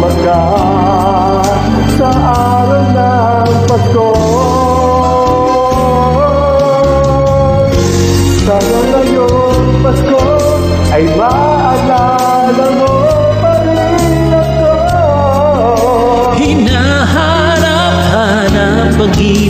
magka sa araw ng Pasko. Sana ngayong Pasko ay maalala mo pa rin ako. Hinahanap-hanap pag-ibig